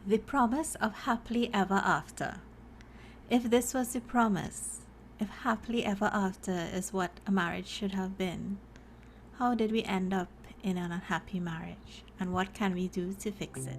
The promise of happily ever after. If this was the promise, if happily ever after is what a marriage should have been, how did we end up in an unhappy marriage? And what can we do to fix it?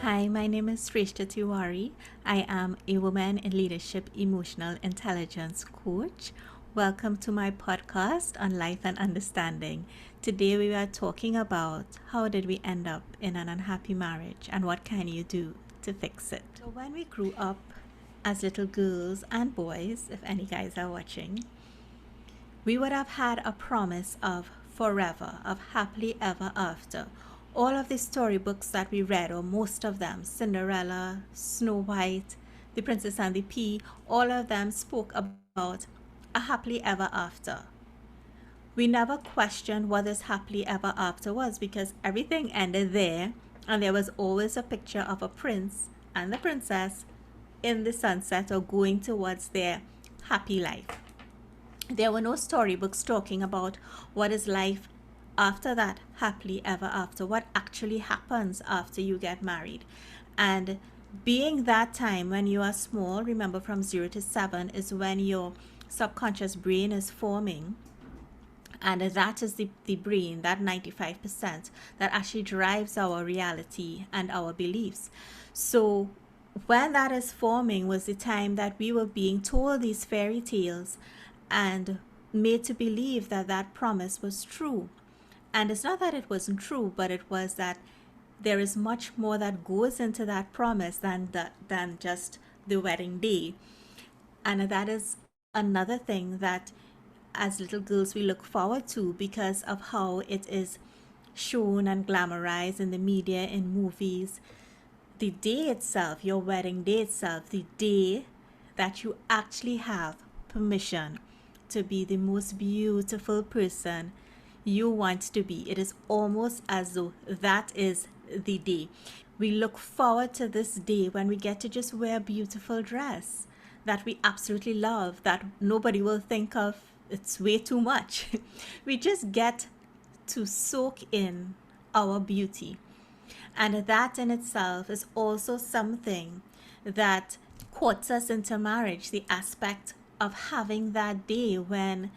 Hi, my name is Sreshtha Tewari. I am a woman in leadership emotional intelligence coach. Welcome to my podcast on life and understanding. Today we are talking about how did we end up in an unhappy marriage and what can you do to fix it. So when we grew up as little girls and boys, if any guys are watching, we would have had a promise of forever, of happily ever after. All of the storybooks that we read, or most of them, Cinderella, Snow White, The Princess and the Pea, all of them spoke about a happily ever after. We never questioned what this happily ever after was because everything ended there, and there was always a picture of a prince and the princess in the sunset or going towards their happy life. There were no storybooks talking about what is life after that happily ever after, what actually happens after you get married. And being that time when you are small, remember from 0 to 7 is when your subconscious brain is forming, and that is the brain, that 95% that actually drives our reality and our beliefs. So when that is forming was the time that we were being told these fairy tales and made to believe that that promise was true. And it's not that it wasn't true, but it was that there is much more that goes into that promise than just the wedding day. And that is another thing that as little girls we look forward to because of how it is shown and glamorized in the media, in movies. The day itself, your wedding day itself, the day that you actually have permission to be the most beautiful person you want to be. It is almost as though that is the day. We look forward to this day when we get to just wear a beautiful dress that we absolutely love, that nobody will think of it's way too much. We just get to soak in our beauty. And that in itself is also something that courts us into marriage, the aspect of having that day when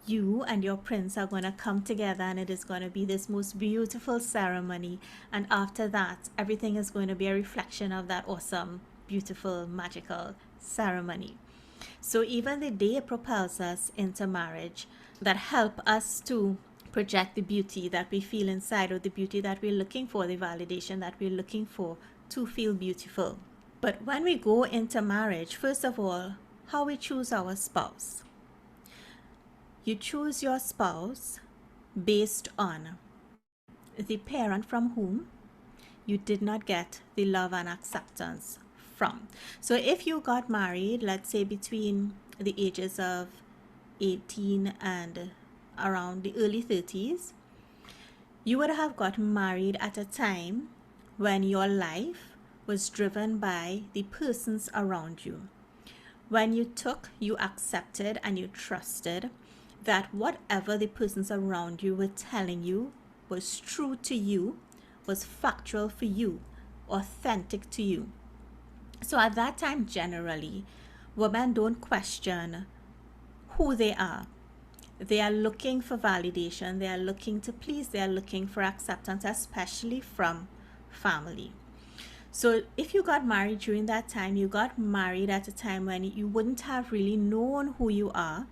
you and your prince are going to come together and it is going to be this most beautiful ceremony, and after that everything is going to be a reflection of that awesome, beautiful, magical ceremony. So even the day propels us into marriage, that help us to project the beauty that we feel inside, or the beauty that we're looking for, the validation that we're looking for to feel beautiful. But when we go into marriage, first of all, how we choose our spouse. You choose your spouse based on the parent from whom you did not get the love and acceptance from. So if you got married, let's say between the ages of 18 and around the early 30s, you would have gotten married at a time when your life was driven by the persons around you. When you took, you accepted, and you trusted that whatever the persons around you were telling you was true to you, was factual for you, authentic to you. So at that time, generally, women don't question who they are. They are looking for validation. They are looking to please. They are looking for acceptance, especially from family. So if you got married during that time, you got married at a time when you wouldn't have really known who you are.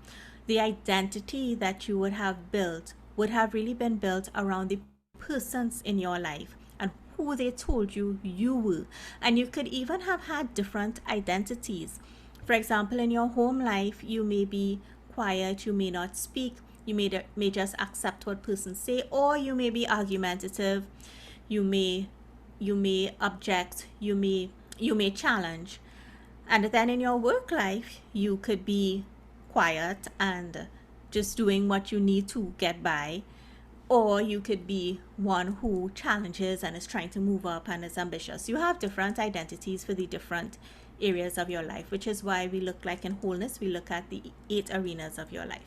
The identity that you would have built would have really been built around the persons in your life and who they told you you were. And you could even have had different identities. For example, in your home life, you may be quiet, you may not speak, you may just accept what persons say, or you may be argumentative, you may object, you may challenge. And then in your work life, you could be quiet and just doing what you need to get by, or you could be one who challenges and is trying to move up and is ambitious. You have different identities for the different areas of your life, which is why we look like in wholeness, we look at the 8 arenas of your life.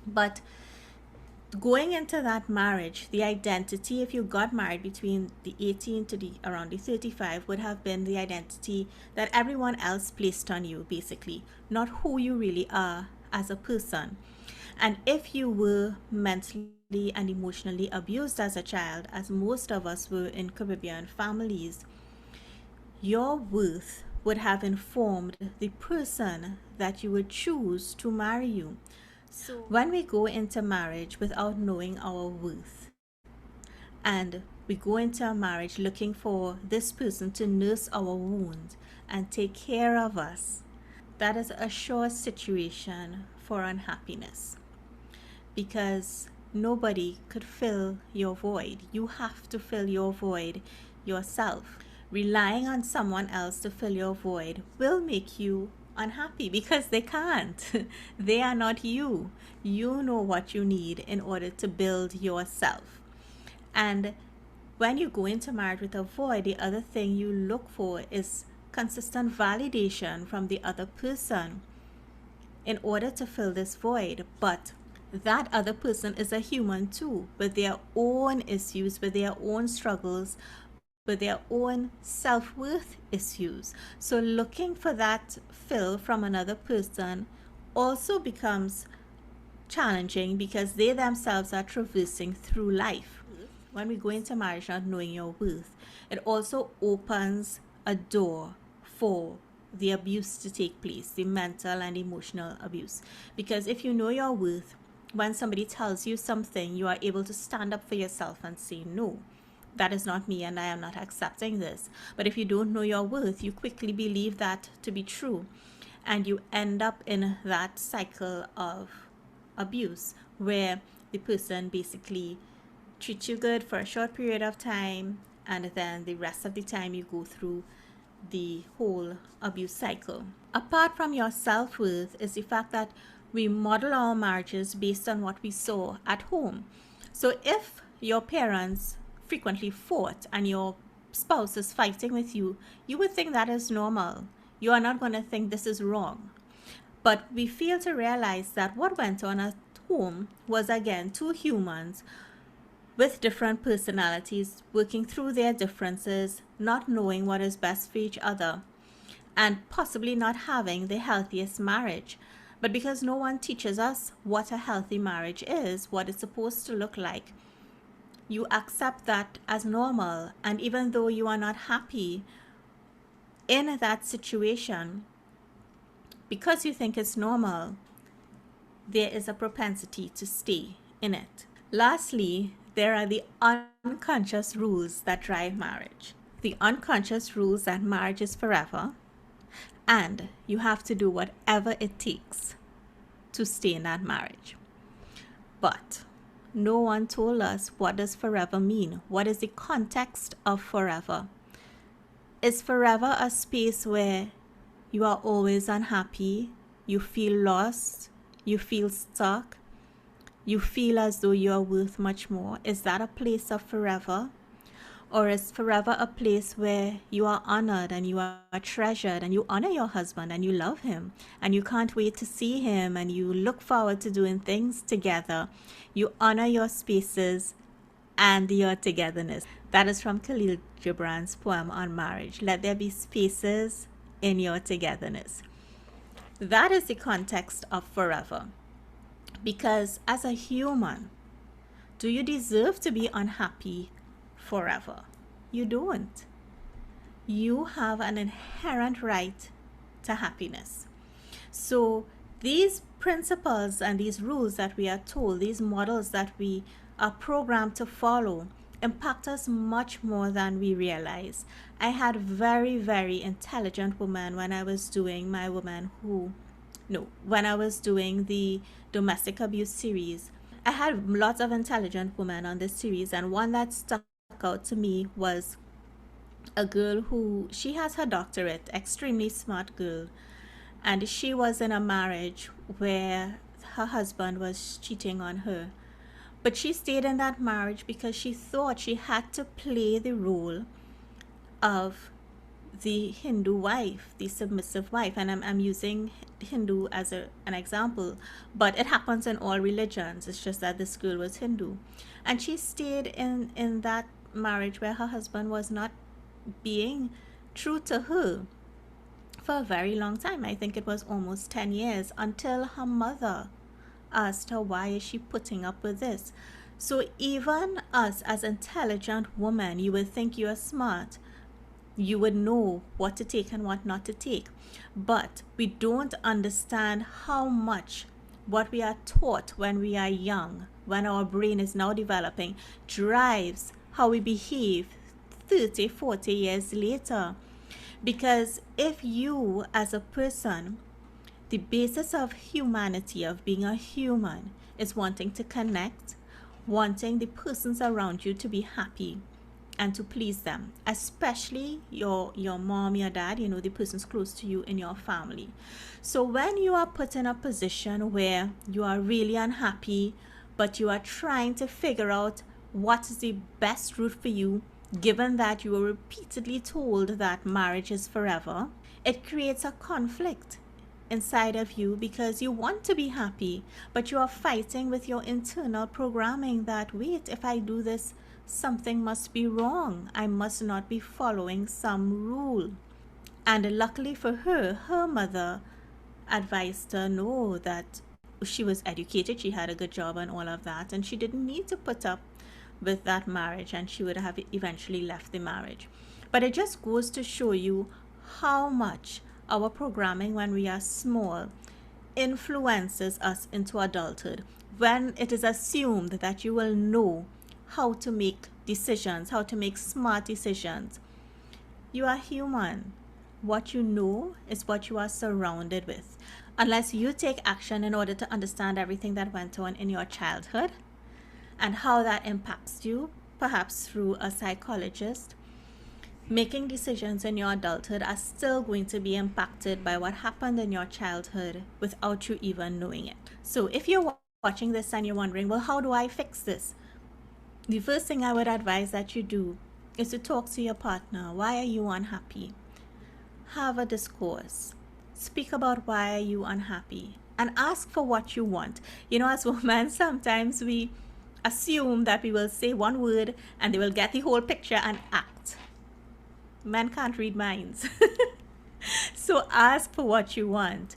But going into that marriage, the identity, if you got married between the 18 to the around the 35, would have been the identity that everyone else placed on you, basically, not who you really are as a person. And if you were mentally and emotionally abused as a child, as most of us were in Caribbean families, your worth would have informed the person that you would choose to marry you. So when we go into marriage without knowing our worth, and we go into a marriage looking for this person to nurse our wounds and take care of us, that is a sure situation for unhappiness, because nobody could fill your void. You have to fill your void yourself. Relying on someone else to fill your void will make you unhappy because they can't. They are not you. You know what you need in order to build yourself. And when you go into marriage with a void, the other thing you look for is consistent validation from the other person in order to fill this void. But that other person is a human too, with their own issues, with their own struggles, with their own self-worth issues. So looking for that fill from another person also becomes challenging because they themselves are traversing through life. When we go into marriage not knowing your worth, it also opens a door for the abuse to take place, the mental and emotional abuse. Because if you know your worth, when somebody tells you something, you are able to stand up for yourself and say, no, that is not me and I am not accepting this. But if you don't know your worth, you quickly believe that to be true. And you end up in that cycle of abuse where the person basically treats you good for a short period of time, and then the rest of the time you go through the whole abuse cycle. Apart from your self-worth is the fact that we model our marriages based on what we saw at home. So if your parents frequently fought and your spouse is fighting with you, you would think that is normal. You are not going to think this is wrong. But we fail to realize that what went on at home was, again, two humans with different personalities working through their differences, not knowing what is best for each other, and possibly not having the healthiest marriage. But because no one teaches us what a healthy marriage is, what it's supposed to look like, you accept that as normal. And even though you are not happy in that situation, because you think it's normal, there is a propensity to stay in it. Lastly, there are the unconscious rules that drive marriage. The unconscious rules that marriage is forever, and you have to do whatever it takes to stay in that marriage. But no one told us, what does forever mean? What is the context of forever? Is forever a space where you are always unhappy, you feel lost, you feel stuck, you feel as though you are worth much more? Is that a place of forever? Or is forever a place where you are honored and you are treasured and you honor your husband and you love him and you can't wait to see him and you look forward to doing things together? You honor your spaces and your togetherness. That is from Khalil Gibran's poem on marriage. Let there be spaces in your togetherness. That is the context of forever. Because as a human, do you deserve to be unhappy forever? You don't. You have an inherent right to happiness. So these principles and these rules that we are told, these models that we are programmed to follow, impact us much more than we realize. I had very, very intelligent women when I was doing when I was doing the domestic abuse series. I had lots of intelligent women on this series, and one that stuck out to me was a girl who, she has her doctorate, extremely smart girl, and she was in a marriage where her husband was cheating on her. But she stayed in that marriage because she thought she had to play the role of the Hindu wife, the submissive wife, and I'm using Hindu as an example, but it happens in all religions. It's just that this girl was Hindu, and she stayed in that marriage where her husband was not being true to her for a very long time. I think it was almost 10 years, until her mother asked her, why is she putting up with this? So even us as intelligent women, you would think you are smart, you would know what to take and what not to take, but we don't understand how much what we are taught when we are young, when our brain is now developing, drives how we behave 30, 40 years later. Because if you as a person, the basis of humanity, of being a human, is wanting to connect, wanting the persons around you to be happy and to please them, especially your mom, your dad, the persons close to you in your family. So when you are put in a position where you are really unhappy, but you are trying to figure out what is the best route for you, given that you were repeatedly told that marriage is forever, it creates a conflict inside of you, because you want to be happy, but you are fighting with your internal programming that, wait, if I do this, something must be wrong. I must not be following some rule. And luckily for her, her mother advised her, no, that she was educated, she had a good job and all of that, and she didn't need to put up with that marriage, and she would have eventually left the marriage. But it just goes to show you how much our programming when we are small influences us into adulthood, when it is assumed that you will know how to make decisions, how to make smart decisions. You are human. What you know is what you are surrounded with. Unless you take action in order to understand everything that went on in your childhood and how that impacts you, perhaps through a psychologist, making decisions in your adulthood are still going to be impacted by what happened in your childhood without you even knowing it. So if you're watching this and you're wondering, well, how do I fix this? The first thing I would advise that you do is to talk to your partner. Why are you unhappy? Have a discourse. Speak about why are you unhappy, and ask for what you want. As women, sometimes we assume that we will say one word and they will get the whole picture and act. Men can't read minds. So ask for what you want.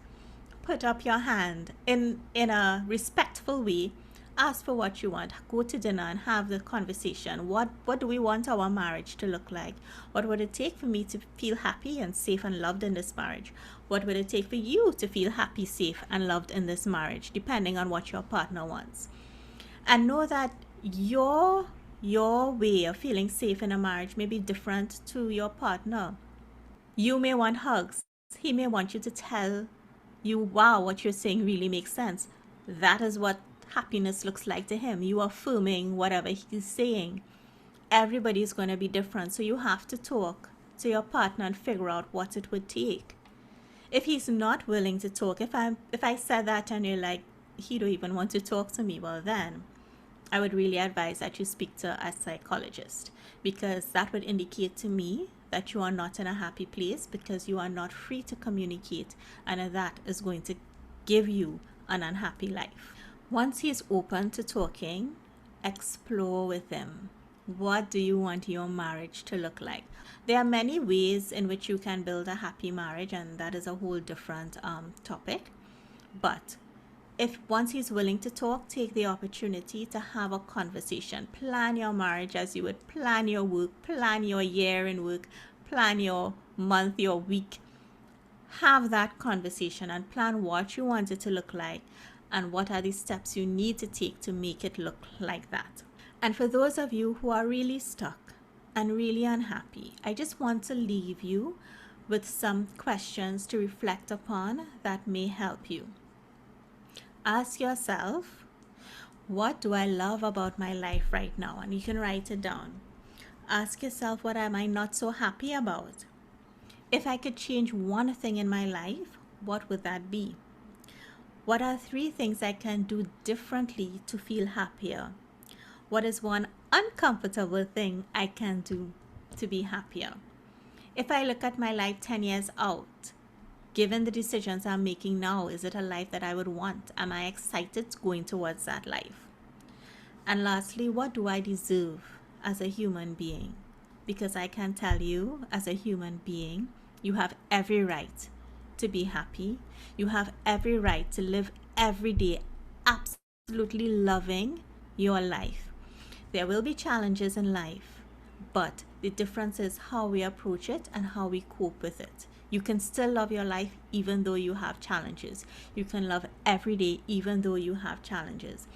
Put up your hand in a respectful way. Ask for what you want. Go to dinner and have the conversation. What do we want our marriage to look like? What would it take for me to feel happy and safe and loved in this marriage? What would it take for you to feel happy, safe, and loved in this marriage, depending on what your partner wants? And know that your way of feeling safe in a marriage may be different to your partner. You may want hugs. He may want you to tell you, wow, what you're saying really makes sense. That is what happiness looks like to him. You are affirming whatever he's saying. Everybody's going to be different, so you have to talk to your partner and figure out what it would take. If he's not willing to talk, if I said that and you're like, he don't even want to talk to me, well then I would really advise that you speak to a psychologist, because that would indicate to me that you are not in a happy place, because you are not free to communicate, and that is going to give you an unhappy life. Once he is open to talking, explore with him. What do you want your marriage to look like? There are many ways in which you can build a happy marriage, and that is a whole different topic. But if once he's willing to talk, take the opportunity to have a conversation. Plan your marriage as you would plan your work, plan your year in work, plan your month, your week. Have that conversation and plan what you want it to look like and what are the steps you need to take to make it look like that. And for those of you who are really stuck and really unhappy, I just want to leave you with some questions to reflect upon that may help you. Ask yourself, what do I love about my life right now? And you can write it down. Ask yourself, what am I not so happy about? If I could change one thing in my life, what would that be? What are 3 things I can do differently to feel happier? What is one uncomfortable thing I can do to be happier? If I look at my life 10 years out, given the decisions I'm making now, is it a life that I would want? Am I excited going towards that life? And lastly, what do I deserve as a human being? Because I can tell you, as a human being, you have every right to be happy. You have every right to live every day absolutely loving your life. There will be challenges in life, but the difference is how we approach it and how we cope with it. You can still love your life even though you have challenges. You can love every day even though you have challenges.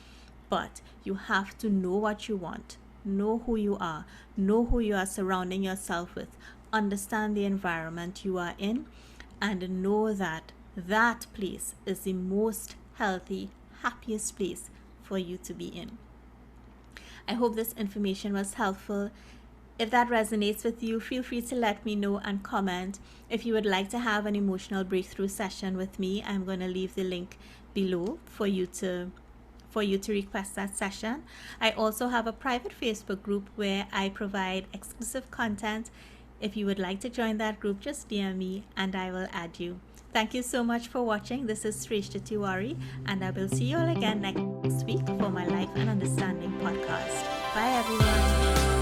But you have to know what you want, know who you are surrounding yourself with, understand the environment you are in, and know that that place is the most healthy, happiest place for you to be in. I hope this information was helpful. If that resonates with you, feel free to let me know and comment. If you would like to have an emotional breakthrough session with me, I'm going to leave the link below for you to request that session. I also have a private Facebook group where I provide exclusive content. If you would like to join that group, just DM me and I will add you. Thank you so much for watching. This is Sreshtha Tewari, and I will see you all again next week for my Life and Understanding podcast. Bye everyone.